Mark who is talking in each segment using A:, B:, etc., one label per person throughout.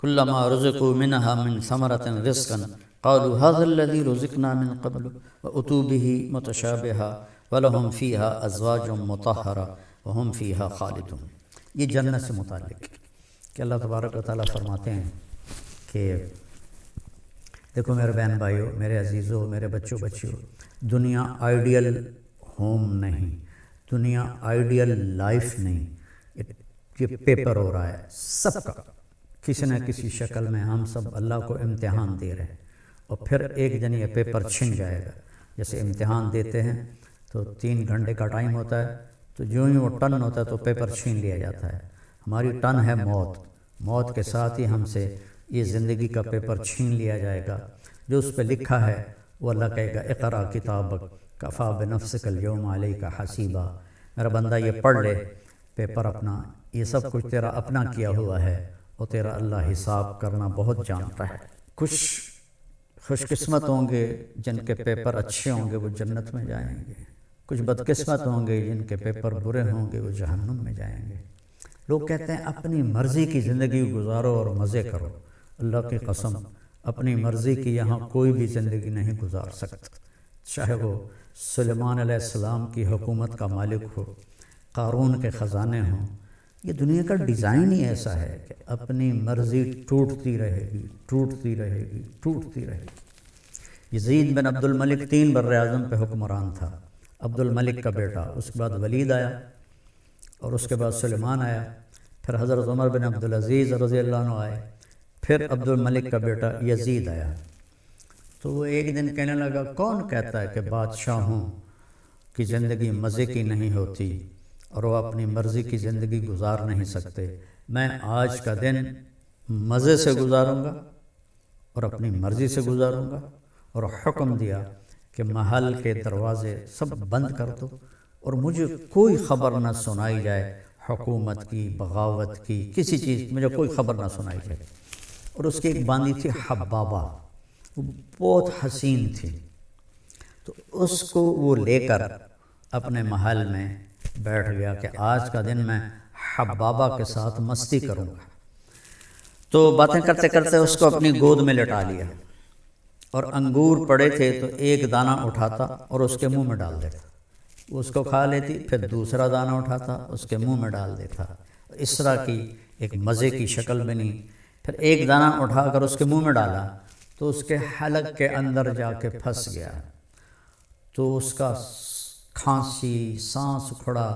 A: كلما رزقوا منها من ثمرة رزقا قالوا هذا الذي رزقنا من قبل وأتوا به متشابها ولهم فيها أزواج مطهرة وهم فيها خالدون۔ یہ جنت سے متعلق کہ اللہ تبارک و تعالیٰ فرماتے ہیں کہ دیکھو میرے بہن بھائیو، میرے عزیزو، میرے بچوں بچیوں، دنیا آئیڈیل ہوم نہیں، دنیا آئیڈیل لائف نہیں، یہ پیپر ہو رہا ہے سب کا، کسی نہ کسی شکل میں ہم سب اللہ کو امتحان دے رہے ہیں، اور پھر ایک دن یہ پیپر چھن جائے گا۔ جیسے امتحان دیتے ہیں تو 3 گھنٹے کا ٹائم ہوتا ہے، تو جو ہی وہ ٹن ہوتا ہے تو پیپر چھین لیا جاتا ہے۔ ہماری ٹن ہے موت، موت کے ساتھ ہی ہم سے یہ زندگی کا پیپر چھین لیا جائے گا۔ جو اس پہ لکھا ہے وہ اللہ کہے گا اقرا کتابک کفا بنفسک اليوم علیک حسیبا، میرا بندہ یہ پڑھ لے پیپر اپنا، یہ سب کچھ تیرا اپنا کیا ہوا ہے اور تیرا اللہ حساب کرنا بہت جانتا ہے۔ کچھ خوش قسمت ہوں گے جن کے پیپر اچھے ہوں گے وہ جنت میں جائیں گے، کچھ بدقسمت ہوں گے جن کے پیپر برے ہوں گے وہ جہنم میں جائیں گے۔ لوگ کہتے ہیں اپنی مرضی کی زندگی گزارو اور مزے کرو، اللہ کی قسم اپنی مرضی کی یہاں کوئی بھی زندگی نہیں گزار سکتا، چاہے وہ سلیمان علیہ السلام کی حکومت کا مالک ہو، قارون کے خزانے ہوں۔ یہ دنیا کا ڈیزائن ہی ایسا ہے کہ اپنی مرضی ٹوٹتی رہے گی، ٹوٹتی رہے گی، ٹوٹتی رہے گی۔ یزید بن عبد الملک 3 براعظم پہ حکمران تھا، عبد الملک کا بیٹا، اس کے بعد ولید آیا اور اس کے بعد سلیمان آیا، پھر حضرت عمر بن عبدالعزیز رضی اللہ عنہ آئے، پھر عبد الملک کا بیٹا یزید آیا۔ تو وہ ایک دن کہنے لگا کون کہتا ہے کہ بادشاہوں کی زندگی مزے کی نہیں ہوتی اور وہ اپنی مرضی کی زندگی گزار نہیں سکتے، میں آج کا دن مزے سے گزاروں گا اور اپنی مرضی سے گزاروں گا، اور حکم دیا کہ محل کے دروازے سب بند کر دو اور مجھے کوئی خبر نہ سنائی جائے، حکومت کی، بغاوت کی، کسی چیز مجھے کوئی خبر نہ سنائی جائے۔ اور اس کی ایک باندی تھی حبابہ، وہ بہت حسین تھی، تو اس کو وہ لے کر اپنے محل میں بیٹھ گیا کہ آج کا دن میں حبابہ کے ساتھ مستی کروں گا۔ تو باتیں کرتے کرتے اس کو اپنی گود میں لٹا لیا، اور انگور پڑے تھے تو ایک دانہ اٹھاتا اور اس کے منہ میں ڈال دیتا، اس کو کھا لیتی، پھر دوسرا دانہ اٹھاتا اس کے منہ میں ڈال دیتا، اس طرح کی ایک مزے کی شکل بنی۔ پھر ایک دانہ اٹھا کر اس کے منہ میں ڈالا تو اس کے حلق کے اندر جا کے پھنس گیا، تو اس کا کھانسی، سانس کھڑا،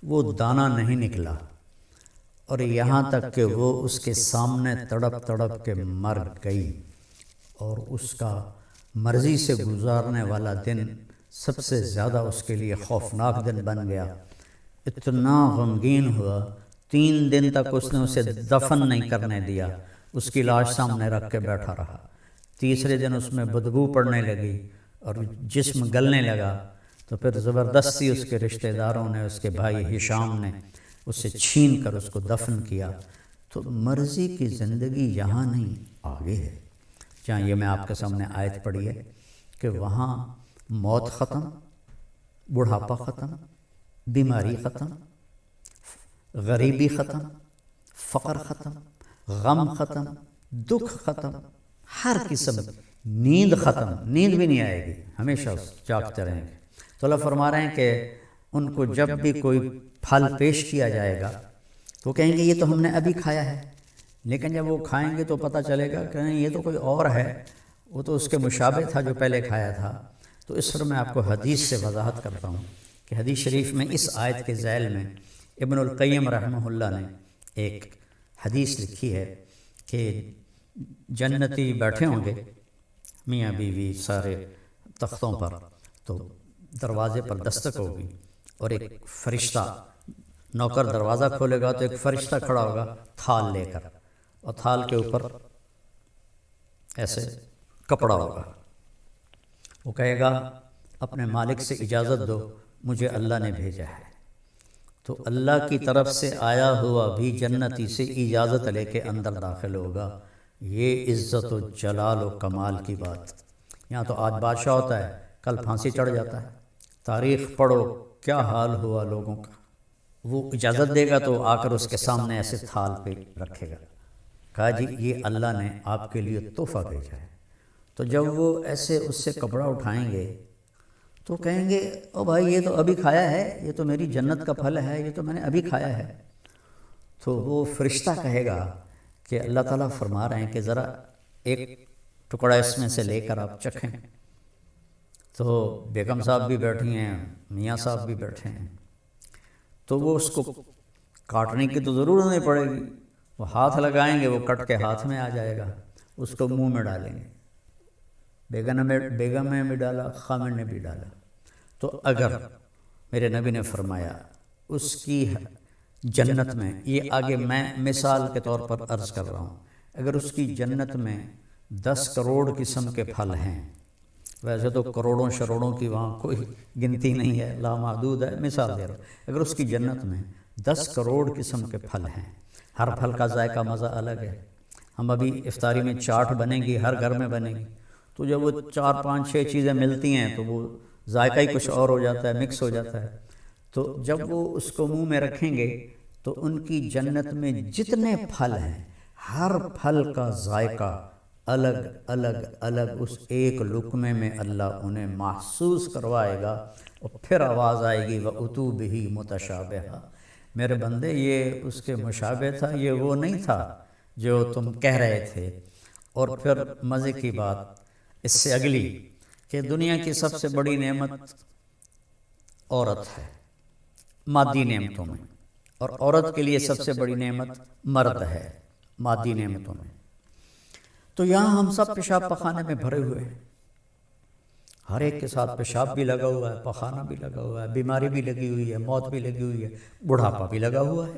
A: وہ دانہ نہیں نکلا، اور یہاں تک کہ وہ اس کے سامنے تڑپ تڑپ کے مر گئی۔ اور اس کا مرضی سے گزارنے والا دن سب سے زیادہ اس کے لیے خوفناک دن بن گیا، اتنا غمگین ہوا، 3 دن تک اس نے اسے دفن نہیں کرنے دیا، اس کی لاش سامنے رکھ کے بیٹھا رہا۔ تیسرے دن اس میں بدبو پڑنے لگی اور جسم گلنے لگا، تو پھر زبردستی اس کے رشتہ داروں نے، اس کے بھائی ہشام نے اسے چھین کر اس کو دفن کیا۔ تو مرضی کی زندگی یہاں نہیں، آگے ہے، جہاں یہ میں آپ کے سامنے آیت پڑھی ہے کہ وہاں موت ختم، بڑھاپا ختم، بیماری ختم، غریبی ختم، فقر ختم، غم ختم، دکھ ختم، ہر قسم، نیند ختم، نیند بھی نہیں آئے گی، ہمیشہ جاگتے رہیں گے۔ تو اللہ فرما رہے ہیں کہ ان کو جب بھی کوئی پھل پیش کیا جائے گا تو کہیں گے یہ تو ہم نے ابھی کھایا ہے، لیکن جب وہ کھائیں گے تو پتہ چلے گا کہ نہیں یہ تو کوئی اور ہے، وہ تو اس کے مشابہ تھا جو پہلے کھایا تھا۔ تو اس پر میں آپ کو حدیث سے وضاحت کرتا ہوں کہ حدیث شریف میں اس آیت کے ذیل میں ابن القیم رحمہ اللہ نے ایک حدیث لکھی ہے کہ جنتی بیٹھے ہوں گے میاں بیوی سارے تختوں پر، تو دروازے پر دستک ہوگی اور ایک فرشتہ، نوکر دروازہ کھولے گا تو ایک فرشتہ کھڑا ہوگا تھال لے کر، اور تھال کے اوپر ایسے کپڑا ہوگا، وہ کہے گا اپنے مالک سے اجازت دو، مجھے اللہ نے بھیجا ہے۔ تو اللہ کی طرف سے آیا ہوا بھی جنتی سے اجازت لے کے اندر داخل ہوگا۔ یہ عزت و جلال و کمال کی بات، یہاں تو آج بادشاہ ہوتا ہے، کل پھانسی چڑھ جاتا ہے، تاریخ پڑھو کیا حال ہوا لوگوں کا۔ وہ اجازت دے گا تو آ کر اس کے سامنے ایسے تھال پہ رکھے گا، کہا جی یہ اللہ نے آپ کے لیے تحفہ بھیجا ہے۔ تو جب وہ ایسے اس سے کپڑا اٹھائیں گے تو کہیں گے او بھائی یہ تو ابھی کھایا ہے، یہ تو میری جنت کا پھل ہے، یہ تو میں نے ابھی کھایا ہے۔ تو وہ فرشتہ کہے گا کہ اللہ تعالیٰ فرما رہے ہیں کہ ذرا ایک ٹکڑا اس میں سے لے کر آپ چکھیں۔ تو بیگم صاحب بھی بیٹھی ہیں، میاں صاحب بھی بیٹھے ہیں، تو وہ اس کو کاٹنے کی تو ضرورت نہیں پڑے گی، وہ ہاتھ لگائیں گے وہ کٹ کے ہاتھ میں آ جائے گا، اس کو منہ میں ڈالیں گے۔ بیگم نے بھی ڈالا، خامن نے بھی ڈالا۔ تو اگر میرے نبی نے فرمایا اس کی جنت میں، یہ آگے میں مثال کے طور پر عرض کر رہا ہوں، اگر اس کی جنت میں 10 کروڑ قسم کے پھل ہیں، ویسے تو کروڑوں شروڑوں کی وہاں کوئی گنتی نہیں ہے، لامحدود ہے، مثال دے رہا ہوں، اگر اس کی جنت میں 10 کروڑ قسم کے پھل ہیں، ہر پھل کا ذائقہ مزہ الگ ہے۔ ہم ابھی افطاری میں چاٹ بنے گی، ہر گھر میں بنے گی، تو جب وہ 4 5 6 چیزیں ملتی ہیں تو وہ ذائقہ ہی کچھ اور ہو جاتا ہے، مکس ہو جاتا ہے۔ تو جب وہ اس کو منہ میں رکھیں گے تو ان کی جنت میں جتنے پھل ہیں، ہر پھل کا ذائقہ الگ الگ الگ اس ایک لقمے میں اللہ انہیں محسوس کروائے گا، اور پھر آواز آئے گی وَأُتُوا بِهِ مُتَشَابِهًا، میرے بندے یہ اس کے مشابہ تھا، یہ وہ نہیں تھا جو تم کہہ رہے تھے۔ اور پھر مزے کی بات اس سے اگلی کہ دنیا کی سب سے بڑی نعمت عورت ہے مادی نعمتوں میں، اور عورت کے لیے سب سے بڑی نعمت مرد ہے مادی نعمتوں میں۔ تو یہاں ہم سب پیشاب پخانے میں بھرے ہوئے ہیں، ہر ایک کے ساتھ پیشاب بھی لگا ہوا ہے، پخانہ بھی لگا ہوا ہے، بیماری بھی لگی ہوئی ہے، موت بھی لگی ہوئی ہے، بڑھاپا بھی لگا ہوا ہے۔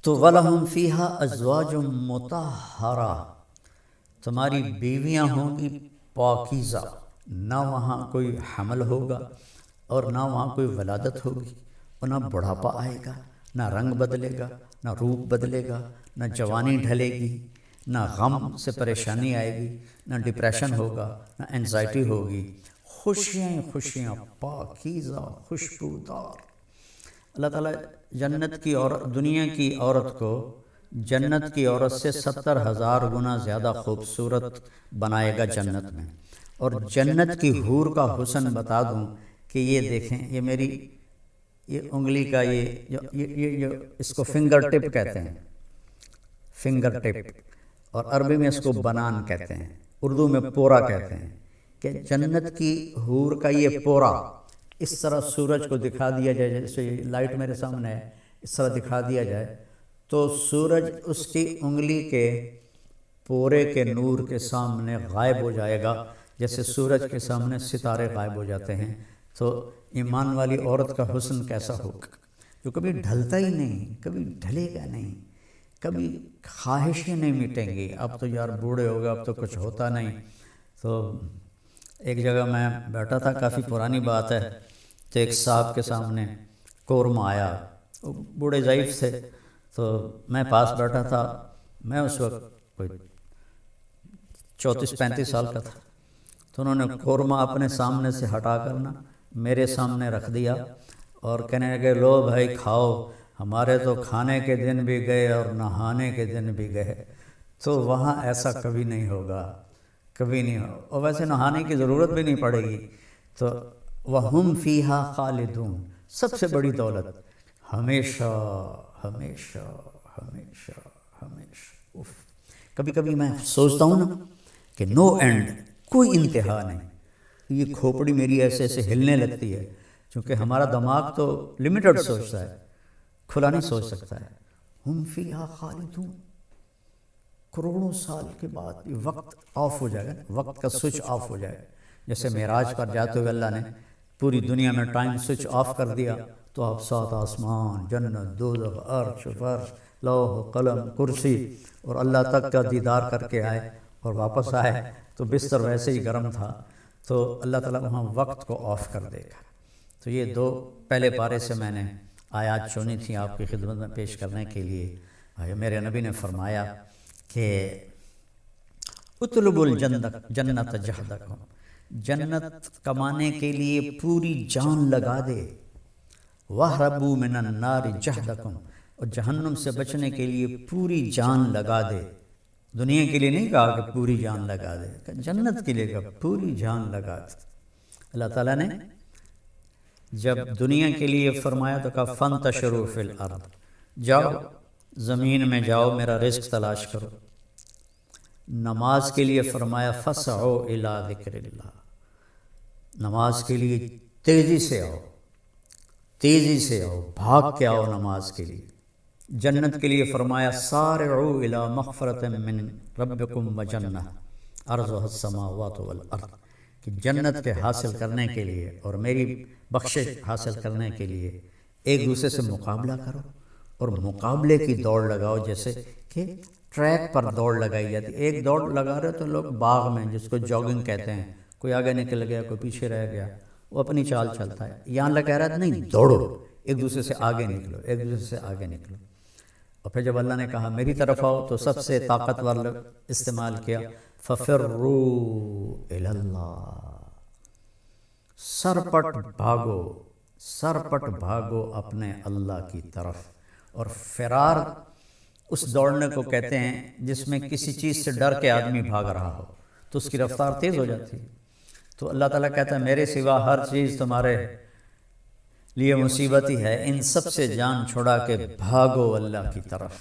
A: تو وَلَهُمْ فِيهَا أَزْوَاجٌ مُطَهَّرَةٌ، تمہاری بیویاں ہوں گی پاکیزہ، نہ وہاں کوئی حمل ہوگا اور نہ وہاں کوئی ولادت ہوگی، اور نہ بڑھاپا آئے گا، نہ رنگ بدلے گا، نہ روپ بدلے گا، نہ جوانی ڈھلے گی، نہ غم سے پریشانی آئے گی، نہ ڈپریشن ہوگا، نہ انزائٹی ہوگی، خوشیاں خوشیاں پاکیزہ خوشبودار۔ اللہ تعالیٰ جنت کی اور دنیا کی عورت کو جنت کی عورت سے 70,000 گنا زیادہ خوبصورت بنائے گا جنت میں۔ اور جنت کی حور کا حسن بتا دوں کہ یہ دیکھیں، یہ میری یہ انگلی کا یہ اس کو فنگر ٹپ کہتے ہیں، فنگر ٹپ، اور عربی میں اس کو بنان کہتے ہیں، اردو میں پورا کہتے ہیں، کہ جنت کی حور کا یہ پورا اس طرح سورج کو دکھا دیا جائے، جیسے لائٹ میرے سامنے ہے، اس طرح دکھا دیا جائے تو سورج اس کی انگلی کے پورے کے نور کے سامنے غائب ہو جائے گا، جیسے سورج کے سامنے ستارے غائب ہو جاتے ہیں۔ تو ایمان والی عورت کا حسن کیسا ہوگا، جو کبھی ڈھلتا ہی نہیں، کبھی ڈھلے گا نہیں، کبھی خواہشیں نہیں مٹیں گی، اب تو یار بوڑھے ہو گئے، اب تو کچھ ہوتا نہیں۔ تو ایک جگہ میں بیٹھا تھا، کافی پرانی بات ہے، تو ایک صاحب کے سامنے قورمہ آیا، وہ بوڑھے ضعیف تھے، تو میں پاس بیٹھا تھا، میں اس وقت کوئی 34-35 سال کا تھا، تو انہوں نے قورمہ اپنے سامنے سے ہٹا کر نا میرے سامنے رکھ دیا، اور کہنے لگے لو بھائی کھاؤ، ہمارے تو کھانے کے دن بھی گئے اور نہانے کے دن بھی گئے۔ تو وہاں ایسا کبھی نہیں ہوگا، کبھی نہیں ہوگا، اور ویسے نہانے کی ضرورت بھی نہیں پڑے گی۔ تو وَهُمْ فِيهَا خَالِدُونَ، سب سے بڑی دولت، ہمیشہ ہمیشہ ہمیشہ ہمیشہ۔ کبھی کبھی میں سوچتا ہوں نا کہ نو اینڈ، کوئی انتہا نہیں، یہ کھوپڑی میری ایسے ایسے ہلنے لگتی ہے، چونکہ ہمارا دماغ تو لمیٹڈ سوچتا ہے، کھلا نہیں سوچ سکتا ہے۔ ہم فیہا خالدون، کروڑوں سال کے بعد یہ وقت آف ہو جائے گا، وقت کا سوئچ آف ہو جائے گا، جیسے معراج پر جاتے ہوئے اللہ نے پوری دنیا میں ٹائم سوئچ آف کر دیا، تو آپ 7 آسمان، جنت، دوزخ، عرش، فرش، لوح، قلم، کرسی اور اللہ تک کا دیدار کر کے آئے اور واپس آئے تو بستر ویسے ہی گرم تھا، تو اللہ تعالیٰ وہاں وقت کو آف کر دے گا۔ تو یہ 2 پہلے پارے سے میں نے آیات چنی تھیں آپ کی خدمت میں پیش کرنے کے لیے۔ میرے نبی نے فرمایا کہ اطلبوا الجنت جہدکم، جنت کمانے کے لیے پوری جان لگا دے، وَاہْرَبُوا مِنَ النَّارِ جَہْدَکُمْ، اور جہنم سے بچنے کے لیے پوری جان لگا دے. دنیا کے لیے نہیں کہا کہ پوری جان لگا دے، کہ جنت کے لیے کہا پوری جان لگا دے. اللہ تعالیٰ نے جب دنیا کے لیے فرمایا تو کہا فانتشروا فی الارض، جاؤ زمین میں جاؤ میرا رزق تلاش کرو. نماز کے لیے فرمایا فسعوا الی ذکر اللہ، نماز کے لیے تیزی سے آؤ، تیزی سے آؤ، بھاگ کے آؤ نماز کے لیے. جنت کے لیے فرمایا سارعوا الی مغفرۃ من ربکم وجنہ عرضها السماوات والارض، کہ جنت کے حاصل کرنے کے لیے اور میری بخشش حاصل کرنے کے لیے ایک دوسرے سے مقابلہ کرو، اور مقابلے کی دوڑ لگاؤ. جیسے کہ ٹریک پر دوڑ لگائی جاتی، ایک دوڑ لگا رہے تو لوگ باغ میں، جس کو جاگنگ کہتے ہیں، کوئی آگے نکل گیا کوئی پیچھے رہ گیا، وہ اپنی چال چلتا ہے. یہاں اللہ کہہ رہا ہے نہیں، دوڑو، ایک دوسرے سے آگے نکلو، ایک دوسرے سے آگے نکلو. اور پھر جب اللہ نے کہا میری طرف آؤ تو سب سے طاقتور استعمال کیا فَفِرُّوا إِلَى اللَّهِ، سرپٹ بھاگو، سرپٹ بھاگو اپنے اللہ کی طرف. اور فرار اس دوڑنے کو کہتے ہیں جس میں کسی چیز سے ڈر کے آدمی بھاگ رہا ہو تو اس کی رفتار تیز ہو جاتی ہے. تو اللہ تعالیٰ کہتا ہے میرے سوا ہر چیز تمہارے لیے مصیبت ہی ہے، ان سب سے جان چھڑا کے بھاگو اللہ کی طرف.